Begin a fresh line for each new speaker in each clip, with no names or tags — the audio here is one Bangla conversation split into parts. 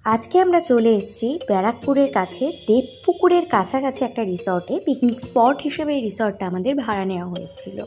আজকে আমরা চলে এসেছি ব্যারাকপুরের কাছে দেবপুকুরের কাছাকাছি একটা রিসর্টে। পিকনিক স্পট হিসেবে এই রিসর্টটা আমাদের ভাড়া নেওয়া হয়েছিল।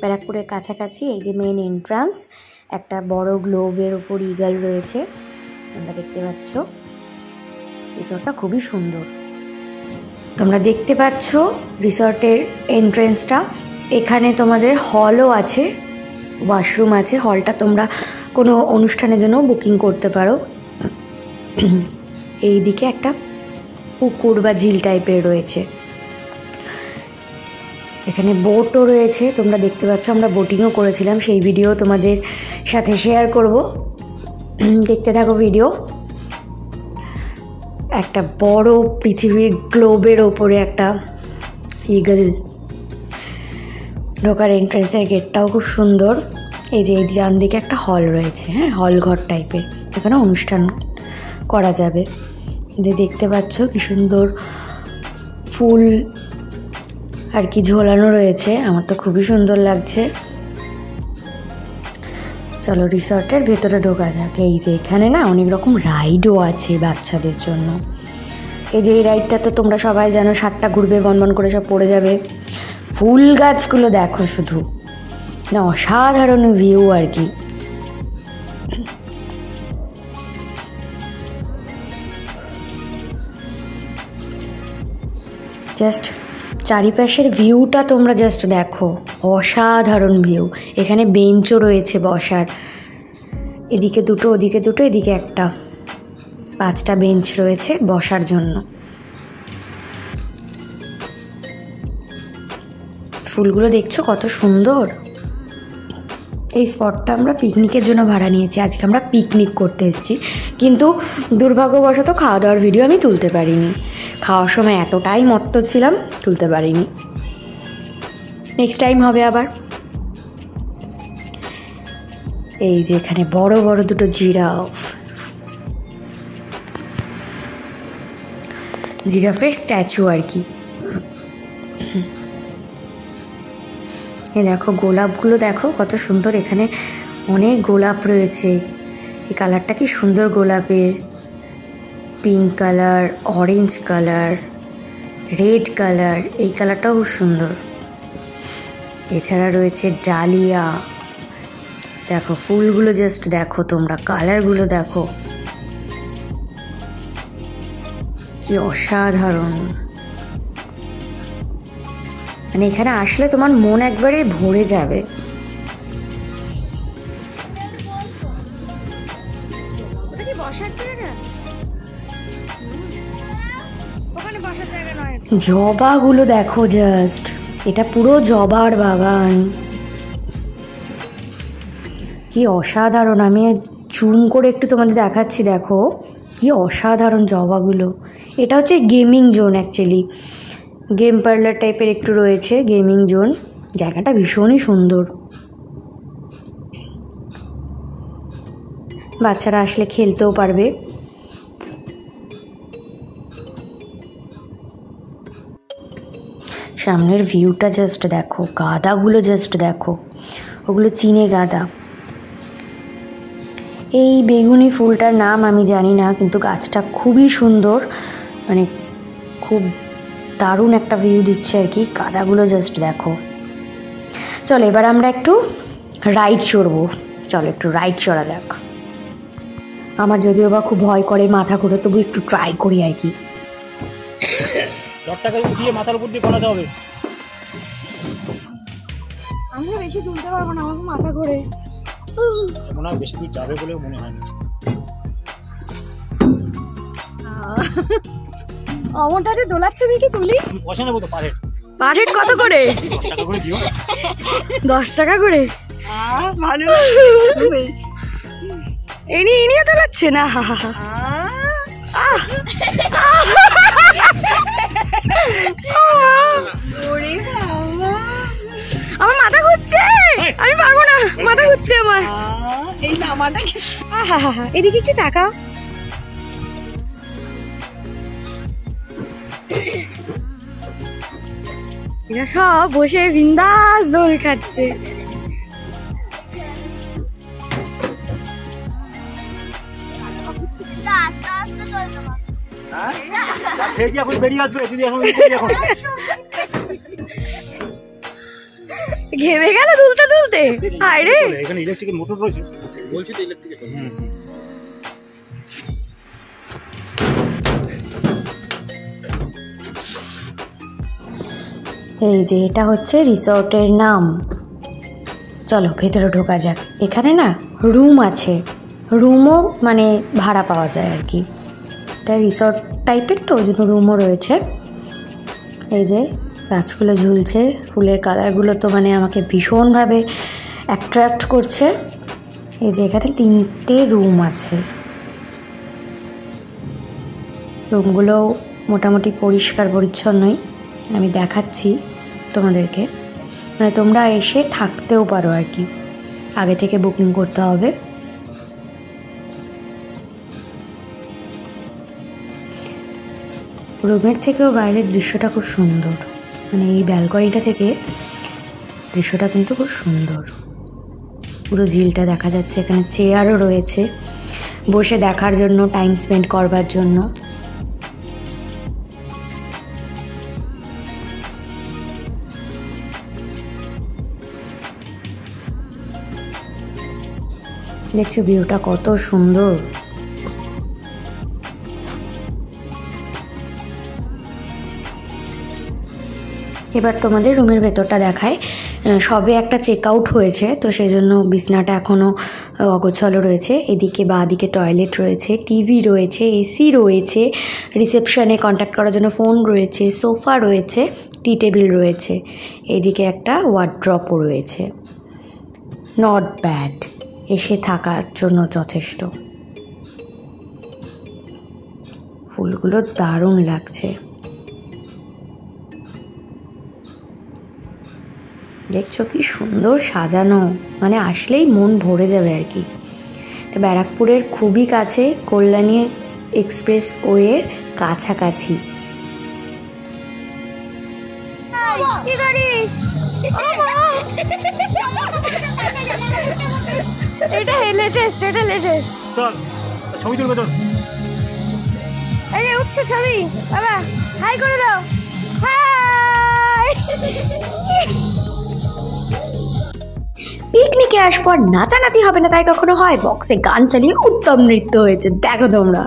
ব্যারাকপুরের কাছাকাছি এই যে মেন এন্ট্রান্স, একটা বড় গ্লোবের ওপর ইগল রয়েছে, তোমরা দেখতে পাচ্ছ। রিসর্টটা খুবই সুন্দর, তোমরা দেখতে পাচ্ছ রিসর্টের এন্ট্রেন্সটা। এখানে তোমাদের হলও আছে, ওয়াশরুম আছে। হলটা তোমরা কোনো অনুষ্ঠানের জন্য বুকিং করতে পারো। এই দিকে একটা পুকুর বা ঝিল টাইপের রয়েছে, এখানে বোটও রয়েছে, তোমরা দেখতে পাচ্ছ। আমরা বোটিংও করেছিলাম, সেই ভিডিও তোমাদের সাথে শেয়ার করব, দেখতে থাকো ভিডিও। একটা বড় পৃথিবীর গ্লোবের ওপরে একটা ইগল। ঢোকার এন্ট্রেন্সের গেটটাও খুব সুন্দর। এই যে এই ডান দিকে একটা হল রয়েছে, হ্যাঁ, হল ঘর টাইপের, এখানে অনুষ্ঠান করা যাবে। যে দেখতে পাচ্ছ কি সুন্দর ফুল আর কি ঝোলানো রয়েছে, আমার তো খুবই সুন্দর লাগছে। চলো রিসর্টের ভেতরে ঢোকা যাক। এই যে এখানে না অনেক রকম রাইডও আছে বাচ্চাদের জন্য। এই যে এই রাইডটা তো তোমরা সবাই জানো, 7টা ঘুরবে, বনবন করে সব পড়ে যাবে। ফুল গাছগুলো দেখো শুধু, না অসাধারণ ভিউ আর কি। জাস্ট চারিপাশের ভিউটা তোমরা জাস্ট দেখো, অসাধারণ ভিউ। এখানে বেঞ্চও রয়েছে বসার, এদিকে দুটো, ওদিকে দুটো, এদিকে একটা, 5টা বেঞ্চ রয়েছে বসার জন্য। ফুলগুলো দেখছো কত সুন্দর। এই স্পটটা আমরা পিকনিকের জন্য ভাড়া নিয়েছি। আজকে আমরা পিকনিক করতে এসেছি, কিন্তু দুর্ভাগ্যবশত খাওয়া দাওয়ার ভিডিও আমি তুলতে পারিনি। খাওয়ার সময় এতটাই মত্ত ছিলাম, তুলতে পারিনি। নেক্সট টাইম হবে আবার। এই যে এখানে বড় বড় দুটো জিরাফের স্ট্যাচু আর কি। এই দেখো গোলাপগুলো দেখো কত সুন্দর, এখানে অনেক গোলাপ রয়েছে। এই কালারটা কি সুন্দর গোলাপের, pink colour, orange colour, red colour, এই কালারটাও খুব সুন্দর। এছাড়া রয়েছে ডালিয়া, দেখো ফুলগুলো জাস্ট দেখো তোমরা, কালারগুলো দেখো কি অসাধারণ। মানে এখানে আসলে তোমার মন একবারে ভরে যাবে। জবাগুলো দেখো জাস্ট, এটা পুরো জবার বাগান, কি অসাধারণ। আমি জুম করে একটু তোমাদের দেখাচ্ছি, দেখো কি অসাধারণ জবাগুলো। এটা হচ্ছে gaming zone, actually game parlour টাইপের একটু রয়েছে, গেমিং জোন। জায়গাটা ভীষণই সুন্দর, বাচ্চারা আসলে খেলতেও পারবে। সামনের ভিউটা জাস্ট দেখো, গাঁদাগুলো জাস্ট দেখো, ওগুলো চীনে গাঁদা। এই বেগুনি ফুলটার নাম আমি জানি না, কিন্তু গাছটা খুবই সুন্দর, মানে খুব দারুণ একটা ভিউ দিচ্ছে আর কি। গাঁদাগুলো জাস্ট দেখো। চলো এবার আমরা একটু রাইড চড়বো, চলো একটু রাইড চড়া যাক। আমার যদিও বা খুব ভয় করে, মাথা ঘুরে, তবু একটু ট্রাই করি আর কি।
রডটাকে উঠিয়ে মাথার উপর দিয়ে করাতে হবে।
আমি বেশি তুলতে পারবো না, আমার মাথা ঘোরে।
মনে হয় বেশি দূর যাবে বলেও মনে হয় না।
অমনটাতে দোলাচ্ছে, বেশি তুলি।
পয়সা নেবো তো পারেট।
পারেট কত করে?
10 টাকা করে দিও।
10 টাকা করে? ভালো। এনিয়ে দোলাচ্ছে না। আমার মাথা ঘুরছে, আমি পারবো না, মাথা ঘুরছে আমার। এই নামাটা এদিকে একটু তাকাও। এরা সব বসে বিন্দাস দোল খাচ্ছে।
হ্যাঁ খেয়েছি এখন বেরিয়ে আসবে যদি এখন এখন
ঘেমে গেল দুলতে দুলতে। আরে
এখানে ইলেকট্রিকের মোটর রয়েছে, বলছি তো ইলেকট্রিকের।
এই যে এটা হচ্ছে রিসর্টের নাম। চলো ভেতরে ঢোকা যাক। এখানে না রুম আছে, রুমও মানে ভাড়া পাওয়া যায় আর কি। এটা রিসর্ট টাইপের তো, ওই জন্য রুমও রয়েছে। এই যে গাছগুলো ঝুলছে, ফুলের কালারগুলো তো মানে আমাকে ভীষণভাবে অ্যাট্রাক্ট করছে। এই যে এখানে 3টে রুম আছে, রুমগুলো মোটামুটি পরিষ্কার পরিচ্ছন্নই। আমি দেখাচ্ছি তোমাদেরকে, মানে তোমরা এসে থাকতেও পারো আর কি, আগে থেকে বুকিং করতে হবে। রুমের থেকেও বাইরের দৃশ্যটা খুব সুন্দর, মানে এই ব্যালকনিটা থেকে দৃশ্যটা কিন্তু খুব সুন্দর, পুরো ঝিলটা দেখা যাচ্ছে। এখানে চেয়ারও রয়েছে বসে দেখার জন্য, টাইম স্পেন্ড করবার জন্য। দেখছো ভিউটা কত সুন্দর। এবার তোমাদের রুমের ভেতরটা দেখায়। সবে একটা চেক আউট হয়েছে, তো সেই জন্য বিছনাটা এখনও অগোছালো রয়েছে। এদিকে বাঁ দিকে টয়লেট রয়েছে, টিভি রয়েছে, এসি রয়েছে, রিসেপশনে কন্ট্যাক্ট করার জন্য ফোন রয়েছে, সোফা রয়েছে, টি টেবিল রয়েছে, এদিকে একটা ওয়ার্ড্রপও রয়েছে। নট ব্যাড, এসে থাকার জন্য যথেষ্ট। ফুলগুলো দারুণ লাগছে, দেখছো কি সুন্দর সাজানো, মানে আসলেই মন ভরে যাবে আর কি। ব্যারাকপুরের খুবই কাছে, কল্যাণী এক্সপ্রেস ওয়ের কাছাকাছি। কি করিস? এটা লেটেস্ট, এটা লেটেস্ট।
চল ছবি তুলবে তো।
এই যে উঠছে ছবি, বাবা হাই করে দাও। হাই। পিকনিকে আসবার নাচানাচি হবে না তাই কখনো হয়? বক্সে গান চালিয়ে উত্তম নৃত্য হয়েছে, দেখো তোমরা।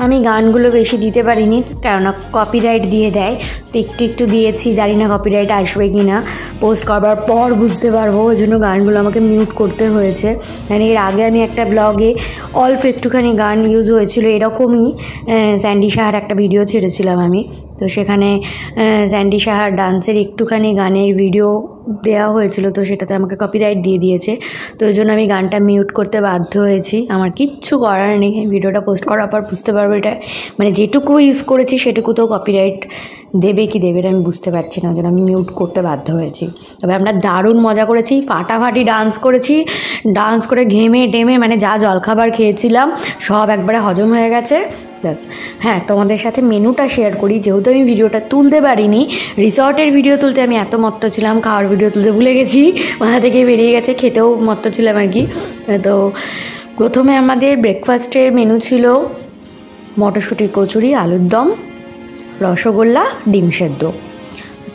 আমি গানগুলো বেশি দিতে পারিনি, কেননা কপিরাইট দিয়ে দেয়। তো একটু একটু দিয়েছি, জানি না কপিরাইট আসবে কি না, পোস্ট করবার পর বুঝতে পারবো। ওই জন্য গানগুলো আমাকে মিউট করতে হয়েছে। মানে এর আগে আমি একটা ব্লগে অল্প একটুখানি গান ইউজ হয়েছিল, এরকমই স্যান্ডি সাহার একটা ভিডিও ছেড়েছিলাম আমি। তো সেখানে স্যান্ডি সাহার ডান্সের একটুখানি গানের ভিডিও দেওয়া হয়েছিল, তো সেটাতে আমাকে কপিরাইট দিয়ে দিয়েছে। তো ওই জন্য আমি গানটা মিউট করতে বাধ্য হয়েছি। আমার কিচ্ছু করার নেই, ভিডিওটা পোস্ট করার পর বুঝতে পারবো এটা, মানে যেটুকু ইউজ করেছি সেটুকু তো কপিরাইট দেবে কি দেবে আমি বুঝতে পারছি না, ওই জন্য আমি মিউট করতে বাধ্য হয়েছি। তবে আমরা দারুণ মজা করেছি, ফাটাফাটি ডান্স করেছি। ডান্স করে ঘেমে টেমে মানে যা জলখাবার খেয়েছিলাম সব একবারে হজম হয়ে গেছে। ব্যাস। হ্যাঁ, তোমাদের সাথে মেনুটা শেয়ার করি, যেহেতু আমি ভিডিওটা তুলতে পারিনি। রিসর্টের ভিডিও তুলতে আমি এত মত্ত ছিলাম, খাওয়ার ভিডিও তুলতে ভুলে গেছি, মাথা থেকে বেরিয়ে গেছে, খেতেও মত্ত ছিলাম আর কি। তো প্রথমে আমাদের ব্রেকফাস্টের মেনু ছিল মটরশুঁটির কচুরি, আলুর দম, রসগোল্লা, ডিম সেদ্ধ।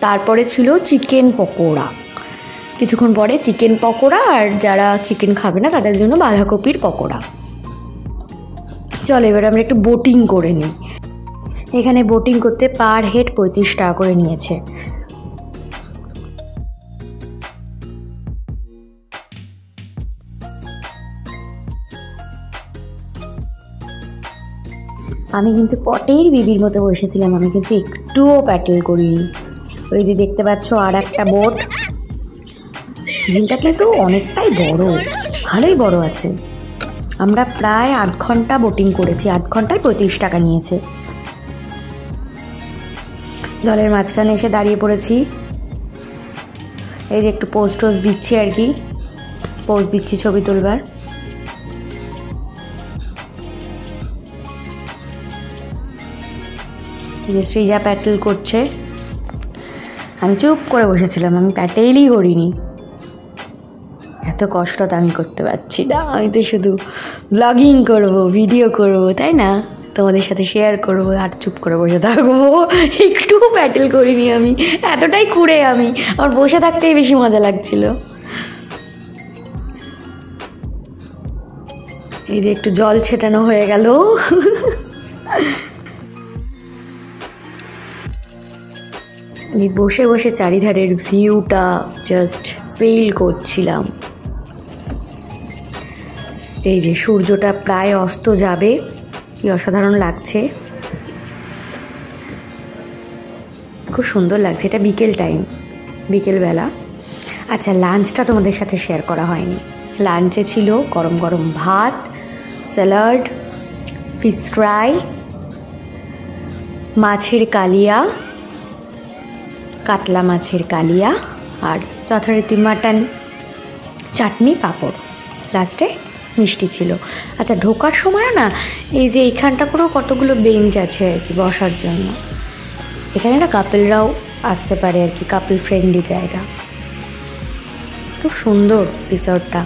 তারপরে ছিল চিকেন পকোড়া, কিছুক্ষণ পরে চিকেন পকোড়া, আর যারা চিকেন খাবে না তাদের জন্য বাঁধাকপির পকোড়া। চলো এবার আমরা একটু বোটিং করে নিই। এখানে বোটিং করতে পার হেড 35 টাকা করে নিয়েছে। আমি কিন্তু পটের বিবির মতো বসেছিলাম, আমি কিন্তু একটুও প্যাটেল করিনি। ওই যে দেখতে পাচ্ছ আর একটা বোট, ঝিলটা কিন্তু অনেকটাই বড়, ভালোই বড় আছে। আমরা প্রায় 8 ঘন্টা বোটিং করেছি, 8 ঘন্টায় 35 টাকা নিয়েছে। জলের মাঝখানে এসে দাঁড়িয়ে পড়েছি, এই যে একটু পোস্ট টোস্ট দিচ্ছি আর কি, পোস্ট দিচ্ছি ছবি তুলবার। যে শ্রীজা প্যাটেল করছে, আমি চুপ করে বসেছিলাম, আমি প্যাটেলই করিনি। এত কষ্ট তো আমি করতে পারছি না, আমি তো শুধু ব্লগিং করবো, ভিডিও করবো, তাই না, তোমাদের সাথে শেয়ার করবো আর চুপ করে বসে থাকবো। একটু প্যাটেল করিনি আমি, এতটাই কুড়ে আমি, আমার বসে থাকতেই বেশি মজা লাগছিল। এই যে একটু জল ছেটানো হয়ে গেল। আমি বসে বসে চারিধারের ভিউটা জাস্ট ফিল করছিলাম। এই যে সূর্যটা প্রায় অস্ত যাবে, কি অসাধারণ লাগছে, খুব সুন্দর লাগছে। এটা বিকেল টাইম, বিকেলবেলা। আচ্ছা, লাঞ্চটা তোমাদের সাথে শেয়ার করা হয়নি। লাঞ্চে ছিল গরম গরম ভাত, স্যালাড, ফিশ ফ্রাই, মাছের কালিয়া, কাতলা মাছের কালিয়া, আর যথারীতি মাটন, চাটনি, পাঁপড়, লাস্টে মিষ্টি ছিল। আচ্ছা, ঢোকার সময়ও না এই যে এইখানটা করেও কতগুলো বেঞ্চ আছে আর কি বসার জন্য, এখানে না কাপেলরাও আসতে পারে আর কি, কাপল ফ্রেন্ডলি জায়গা। খুব সুন্দর রিসর্টটা।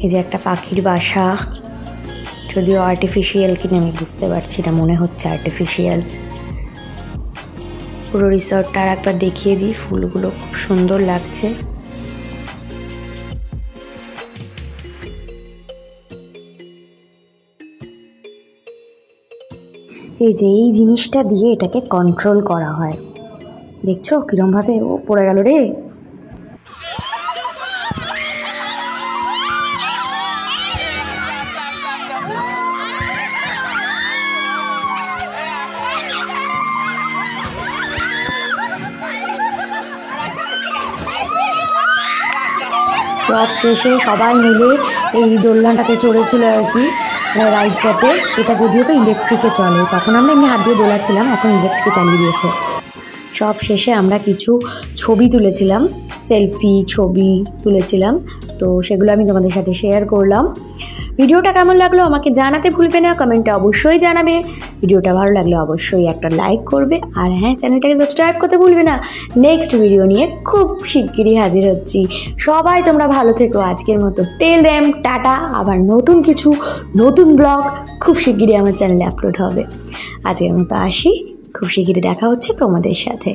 এই যে একটা পাখির বাসা, যদিও আর্টিফিশিয়াল কিনা আমি বুঝতে পারছি না, মনে হচ্ছে আর্টিফিশিয়াল। পুরো রিসর্টটা আর একবার দেখিয়ে দিই, ফুলগুলো খুব সুন্দর লাগছে। এই যে এই জিনিসটা দিয়ে এটাকে কন্ট্রোল করা হয়, দেখছো কিরমভাবে ও পড়ে গেল রে। সব শেষে সবাই মিলে এই দোলনাটাতে চড়েছিল আর কি, রাইডটাতে। এটা যদিও তো ইলেকট্রিকে চলে, তখন আমরা এমনি হাত দিয়ে দোলাচ্ছিলাম, এখন ইলেকট্রিকে চালিয়ে দিয়েছে। সব শেষে আমরা কিছু ছবি তুলেছিলাম, সেলফি ছবি তুলেছিলাম, তো সেগুলো আমি তোমাদের সাথে শেয়ার করলাম। ভিডিওটা কেমন লাগলো আমাকে জানাতে ভুলবে না, কমেন্টে অবশ্যই জানাবে। ভিডিওটা ভালো লাগলে অবশ্যই একটা লাইক করবে, আর হ্যাঁ, চ্যানেলটাকে সাবস্ক্রাইব করতে ভুলবে না। নেক্সট ভিডিও নিয়ে খুব শিগগিরই হাজির হচ্ছি। সবাই তোমরা ভালো থেকো, আজকের মতো টেল দেম টাটা। আবার নতুন কিছু নতুন ব্লগ খুব শিগগিরই আমার চ্যানেলে আপলোড হবে। আজকের মতো আসি, খুব শিগগিরই দেখা হচ্ছে তোমাদের সাথে।